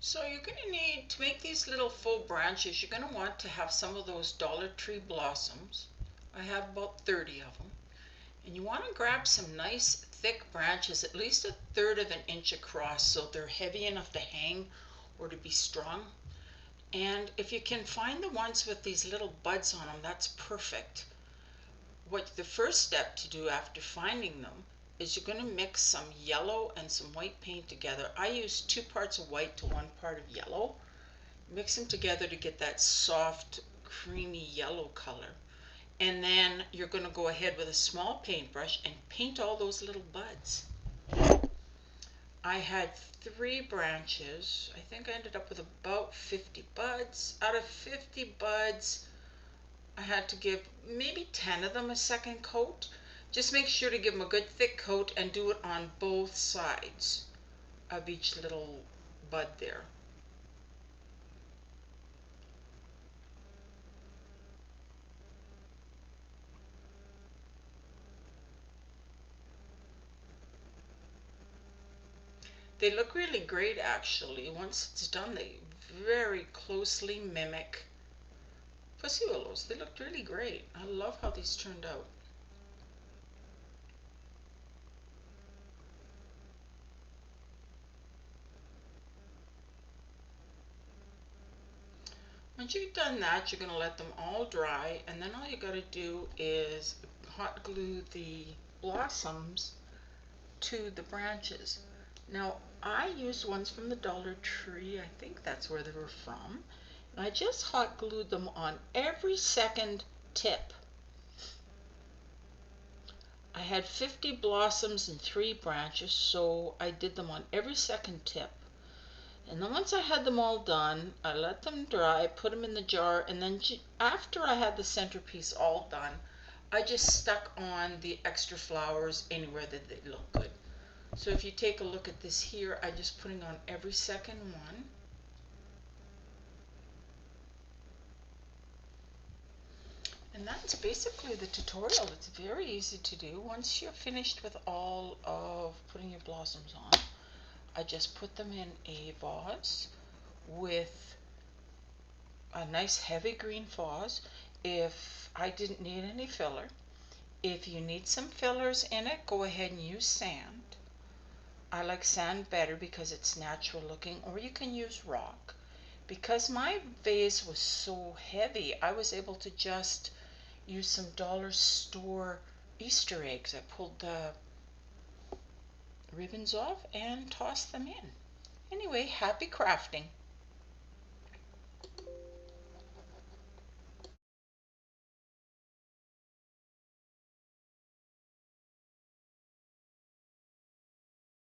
So you're going to need, to make these little full branches, you're going to want to have some of those Dollar Tree blossoms. I have about 30 of them. And you want to grab some nice thick branches, at least 1/3 of an inch across, so they're heavy enough to hang or to be strung. And if you can find the ones with these little buds on them, that's perfect. What the first step to do after finding them is you're going to mix some yellow and some white paint together. I use 2 parts of white to 1 part of yellow. Mix them together to get that soft, creamy yellow color. And then you're going to go ahead with a small paintbrush and paint all those little buds. I had 3 branches. I think I ended up with about 50 buds. Out of 50 buds, I had to give maybe 10 of them a second coat. Just make sure to give them a good thick coat and do it on both sides of each little bud there. They look really great actually. Once it's done, they very closely mimic pussy willows. They looked really great. I love how these turned out. Once you've done that, you're going to let them all dry, and then all you got to do is hot glue the blossoms to the branches. Now, I used ones from the Dollar Tree. I think that's where they were from. And I just hot glued them on every second tip. I had 50 blossoms and 3 branches, so I did them on every second tip. And then once I had them all done, I let them dry, put them in the jar, and then after I had the centerpiece all done, I just stuck on the extra flowers anywhere that they look good. So if you take a look at this here, I'm just putting on every second one. And that's basically the tutorial. It's very easy to do. Once you're finished with all of putting your blossoms on, I just put them in a vase with a nice heavy green vase. If I didn't need any filler, if you need some fillers in it, go ahead and use sand. I like sand better because it's natural looking, or you can use rock. Because my vase was so heavy, I was able to just use some dollar store Easter eggs. I pulled the ribbons off and tossed them in. Anyway, happy crafting.